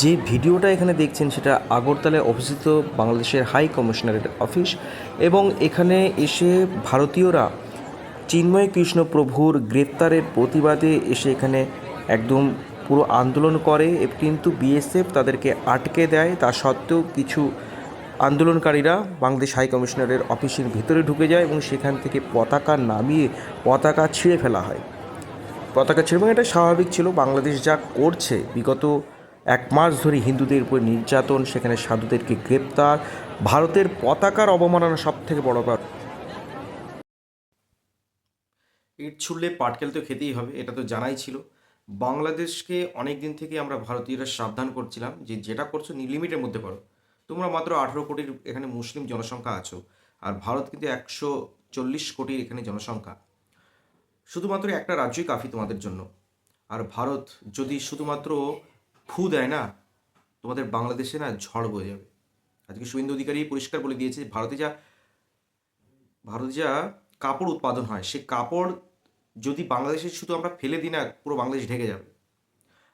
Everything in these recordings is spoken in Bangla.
যে ভিডিওটা এখানে দেখছেন সেটা আগরতলায় অবস্থিত বাংলাদেশের হাই কমিশনারের অফিস এবং এখানে এসে ভারতীয়রা চিন্ময় কৃষ্ণ প্রভুর গ্রেপ্তারের প্রতিবাদে এসে এখানে একদম পুরো আন্দোলন করে কিন্তু বিএসএফ তাদেরকে আটকে দেয়। তা সত্ত্বেও কিছু আন্দোলনকারীরা বাংলাদেশ হাই কমিশনারের অফিসের ভিতরে ঢুকে যায় এবং সেখান থেকে পতাকা নামিয়ে পতাকা ছিঁড়ে ফেলা হয়। পতাকা ছিঁড়ে, এবং এটা স্বাভাবিক ছিল। বাংলাদেশ যা করছে বিগত 1 মাস ধরে হিন্দুদের উপর নির্যাতন, সেখানে সাধুদেরকে গ্রেপ্তার, ভারতের পতাকার অবমাননা সব থেকে বড় ব্যাপার। ইট ছুড়লে পাটকেল তো খেতেই হবে, এটা তো জানাই ছিল। বাংলাদেশকে অনেক দিন থেকে আমরা ভারতীয়রা সাবধান করছিলাম যে যেটা করছো লিমিটের মধ্যে করো। তোমরা মাত্র 18 কোটির এখানে মুসলিম জনসংখ্যা আছো, আর ভারত কিন্তু 140 কোটির এখানে জনসংখ্যা। শুধুমাত্র একটা রাজ্যই কাফি তোমাদের জন্য। আর ভারত যদি শুধুমাত্র ফু দেয় না, তোমাদের বাংলাদেশে না ঝড় বয়ে যাবে। আজকে শুভেন্দু অধিকারী পরিষ্কার বলে দিয়েছে, ভারতে যা কাপড় উৎপাদন হয়, সে কাপড় যদি বাংলাদেশে শুধু আমরা ফেলে দিই না, পুরো বাংলাদেশ ঢেকে যাবে।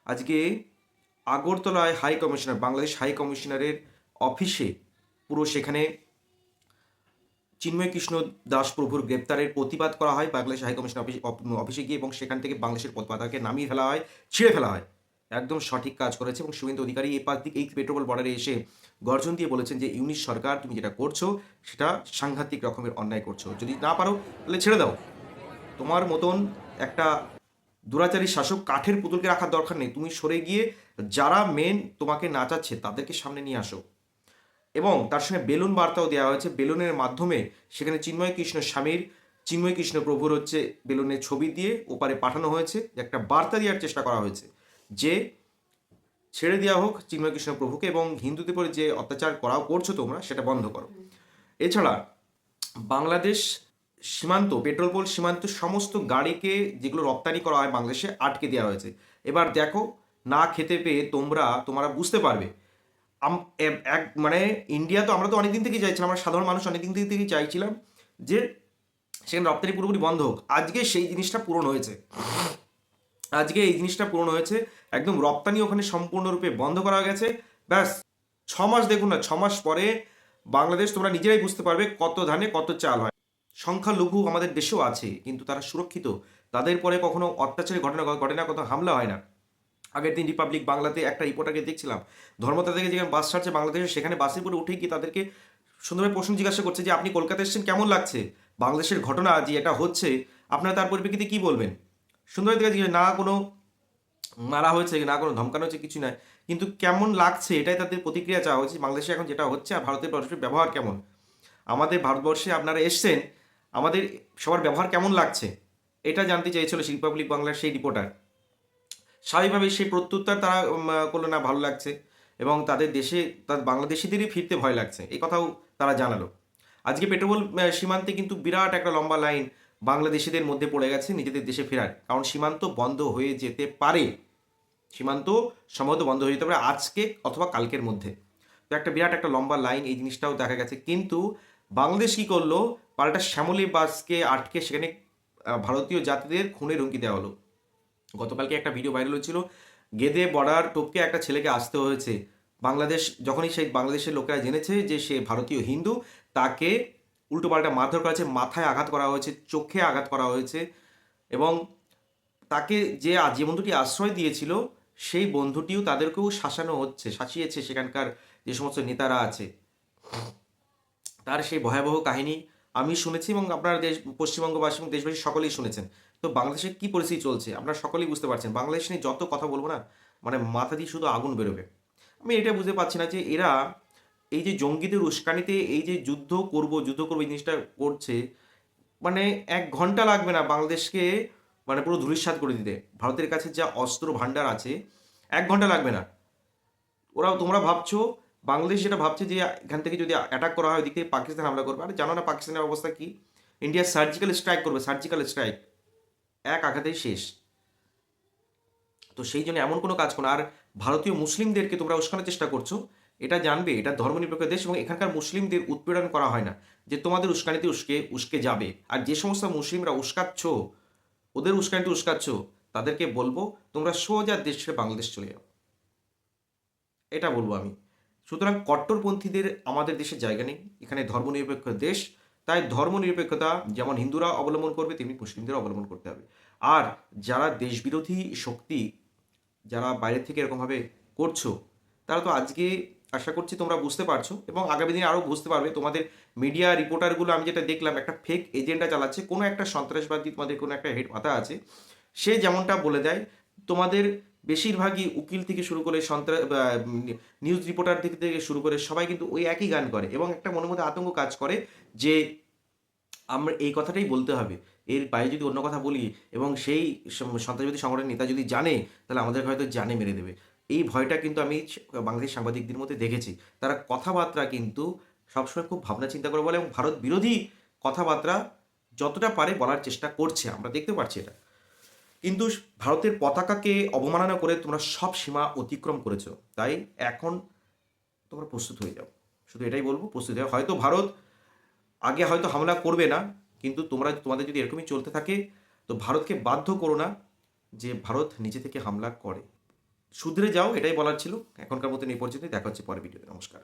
আজকে আগরতলায় বাংলাদেশ হাই কমিশনারের অফিসে পুরো সেখানে চিন্ময় কৃষ্ণ দাস প্রভুর গ্রেপ্তারের প্রতিবাদ করা হয় বাংলাদেশ হাই কমিশন অফিসে গিয়ে, এবং সেখান থেকে বাংলাদেশের পতাকাকে নামিয়ে ফেলা হয়, ছিঁড়ে ফেলা হয়। একদম সঠিক কাজ করেছে। এবং শুভেন্দু অধিকারী এই পেট্রোপল বর্ডারে এসে গর্জন দিয়ে বলেছেন যে ইউনিশ সরকার, তুমি যেটা করছো সেটা সাংঘাতিক রকমের অন্যায় করছো, যদি না পারো তাহলে ছেড়ে দাও। তোমার মতন একটা দুরাচারী শাসক কাঠের পুতুলকে রাখার দরকার নেই। তুমি সরে গিয়ে যারা মেন তোমাকে নাচাচ্ছে তাদেরকে সামনে নিয়ে আসো। এবং তার সঙ্গে বেলুন বার্তাও দেওয়া হয়েছে। বেলুনের মাধ্যমে সেখানে চিন্ময় কৃষ্ণ প্রভুর বেলুনের ছবি দিয়ে ওপারে পাঠানো হয়েছে, একটা বার্তা দেওয়ার চেষ্টা করা হয়েছে যে ছেড়ে দেওয়া হোক চিন্ময় কৃষ্ণ প্রভুকে, এবং হিন্দুদের উপরে যে অত্যাচার করছো তোমরা সেটা বন্ধ করো। এছাড়া বাংলাদেশ পেট্রোল পোল সীমান্ত সমস্ত গাড়িকে যেগুলো রপ্তানি করা হয় বাংলাদেশে আটকে দেওয়া হয়েছে। এবার দেখো, না খেতে পেয়ে তোমরা বুঝতে পারবে। মানে ইন্ডিয়া তো আমরা তো অনেকদিন থেকেই চাইছিলাম, আমরা সাধারণ মানুষ অনেকদিন থেকেই চাইছিলাম যে সেখানে রপ্তানি পুরোপুরি বন্ধ হোক। আজকে সেই জিনিসটা পূরণ হয়েছে। একদম রপ্তানি ওখানে সম্পূর্ণরূপে বন্ধ করা গেছে। ব্যাস 6 মাস দেখুন না, 6 মাস পরে বাংলাদেশ তোমরা নিজেরাই বুঝতে পারবে কত ধানে কত চাল হয়। সংখ্যালঘু আমাদের দেশেও আছে, কিন্তু তারা সুরক্ষিত। তাদের পরে কখনো অত্যাচারের ঘটনা ঘটে না, কখনো হামলা হয় না। আগের দিন রিপাবলিক বাংলাতে একটা রিপোর্টারকে দেখছিলাম, ধর্মতলা থেকে যেখানে বাস ছাড়ছে বাংলাদেশে, সেখানে বাসের উপরে উঠে গিয়ে তাদেরকে সুন্দরভাবে প্রশ্ন জিজ্ঞাসা করছে যে আপনি কলকাতা এসেছেন, কেমন লাগছে বাংলাদেশের ঘটনা যে এটা হচ্ছে, আপনারা তার পরিপ্রেক্ষিতে কী বলবেন। সুন্দরভাবে জিজ্ঞাসা, না কোনো মারা হয়েছে, না কোনো ধমকানো হয়েছে, কিছু নয়, কিন্তু কেমন লাগছে এটাই তাদের প্রতিক্রিয়া চাওয়া হচ্ছে। বাংলাদেশে এখন যেটা হচ্ছে আর ভারতের মানুষের ব্যবহার কেমন, আমাদের ভারতবর্ষে আপনারা এসছেন, আমাদের সবার ব্যবহার কেমন লাগছে, এটা জানতে চেয়েছিল রিপাবলিক বাংলার সেই রিপোর্টার। স্বাভাবিকভাবে সেই প্রত্যুত্তর তারা করলো, না ভালো লাগছে, এবং তাদের বাংলাদেশিদেরই ফিরতে ভয় লাগছে, এই কথাও তারা জানালো। আজকে পেট্রোল সীমান্তে কিন্তু বিরাট একটা লম্বা লাইন বাংলাদেশিদের মধ্যে পড়ে গেছে নিজেদের দেশে ফেরার, কারণ সীমান্ত বন্ধ হয়ে যেতে পারে। সীমান্ত সম্ভবত বন্ধ হয়ে যেতে পারে আজকে অথবা কালকের মধ্যে। তো একটা বিরাট একটা লম্বা লাইন, এই জিনিসটাও দেখা গেছে। কিন্তু বাংলাদেশ কী করলো, পাল্টা শ্যামলী বাসকে আটকে সেখানে ভারতীয় যাত্রীদের খুনের হুমকি দেওয়া হলো। গতকালকে একটা ভিডিও ভাইরাল হয়েছিল, গেদে বর্ডার টপকে একটা ছেলেকে আসতে হয়েছে বাংলাদেশ। যখনই সেই বাংলাদেশের লোকেরা জেনেছে যে সে ভারতীয় হিন্দু, তাকে উল্টোপাল্টা মারধর করা হয়েছে, মাথায় আঘাত করা হয়েছে, চোখে আঘাত করা হয়েছে, এবং তাকে যে বন্ধুটি আশ্রয় দিয়েছিল সেই বন্ধুটিও তাদেরকেও শাসিয়েছে সেখানকার যে সমস্ত নেতারা আছে। তার সেই ভয়াবহ কাহিনী আমি শুনেছি, এবং আপনারা পশ্চিমবঙ্গবাসী এবং দেশবাসী সকলেই শুনেছেন। তো বাংলাদেশে কী পরিস্থিতি চলছে আপনারা সকলেই বুঝতে পারছেন। বাংলাদেশ নিয়ে যত কথা বলবো না, মানে মাথা দিয়ে শুধু আগুন বেরোবে। আমি এটা বুঝতে পারছি না যে এরা এই যে জঙ্গিদের উস্কানিতে এই যে যুদ্ধ করব এই জিনিসটা করছে, মানে 1 ঘন্টা লাগবে না বাংলাদেশকে মানে পুরো ধূলিসাৎ করে দিতে। ভারতের কাছে যা অস্ত্র ভাণ্ডার আছে, 1 ঘন্টা লাগবে না। তোমরা ভাবছো, বাংলাদেশ যেটা ভাবছে যে এখান থেকে যদি অ্যাটাক করা হয়, ওদিক থেকে পাকিস্তান হামলা করবে। আরে জানো না পাকিস্তানের অবস্থা কি? ইন্ডিয়া সার্জিক্যাল স্ট্রাইক করবে, সার্জিক্যাল স্ট্রাইক, এক আঘাতেই শেষ। তো সেই জন্য এমন কোনো কাজ করো। আর ভারতীয় মুসলিমদেরকে তোমরা উস্কানোর চেষ্টা করছো, এটা জানবে এটা ধর্মনিরপেক্ষ দেশ, এবং এখানকার মুসলিমদের উৎপীড়ন করা হয় না যে তোমাদের উস্কানিতে উস্কে যাবে। আর যে সমস্ত মুসলিমরা উস্কাচ্ছ, ওদের উস্কানিতে উস্কাচ্ছ, তাদেরকে বলবো তোমরা সোজা দেশে বাংলাদেশ চলে যাও। এটা বলবো আমি। সুতরাং কট্টরপন্থীদের আমাদের দেশে জায়গা নেই। এখানে ধর্মনিরপেক্ষ দেশ, তাই ধর্মনিরপেক্ষতা যেমন হিন্দুরা অবলম্বন করবে তেমনি মুসলিমদেরও অবলম্বন করতে হবে। আর যারা দেশবিরোধী শক্তি, যারা বাইরে থেকে এরকমভাবে করছো, তারা তো আজকে আশা করছি তোমরা বুঝতে পারছো এবং আগামী দিনে আরও বুঝতে পারবে। তোমাদের মিডিয়া রিপোর্টারগুলো আমি যেটা দেখলাম, একটা ফেক এজেন্ডা চালাচ্ছে, কোনো একটা সন্ত্রাসবাদী, তোমাদের কোনো একটা হেড মাথা আছে, সে যেমনটা বলে দেয়, তোমাদের বেশিরভাগই উকিল থেকে শুরু করে নিউজ রিপোর্টার থেকে শুরু করে সবাই কিন্তু ওই একই গান করে এবং একটা মনের মধ্যে আতঙ্ক কাজ করে যে আমরা এই কথাটাই বলতে হবে, এর বাইরে যদি অন্য কথা বলি এবং সেই সন্ত্রাসবাদী সংগঠনের নেতা যদি জানে, তাহলে আমাদের হয়তো জানে মেরে দেবে। এই ভয়টা কিন্তু আমি বাংলাদেশ সাংবাদিকদের মধ্যে দেখেছি। তারা কথাবার্তা কিন্তু সবসময় খুব ভাবনা চিন্তা করে বলে এবং ভারত বিরোধী কথাবার্তা যতটা পারে বলার চেষ্টা করছে, আমরা দেখতে পাচ্ছি এটা। কিন্তু ভারতের পতাকাকে অবমাননা করে তোমরা সব সীমা অতিক্রম করেছো, তাই এখন তোমরা প্রস্তুত হয়ে যাও। শুধু এটাই বলবো, প্রস্তুত হয়ে যাও। হয়তো ভারত আগে হয়তো হামলা করবে না, কিন্তু তোমাদের যদি এরকমই চলতে থাকে, তো ভারতকে বাধ্য করো না যে ভারত নিজে থেকে হামলা করে। শুধরে যাও, এটাই বলার ছিল। এখনকার মতন এই পর্যন্তই, দেখা হচ্ছে পরের ভিডিওতে। নমস্কার।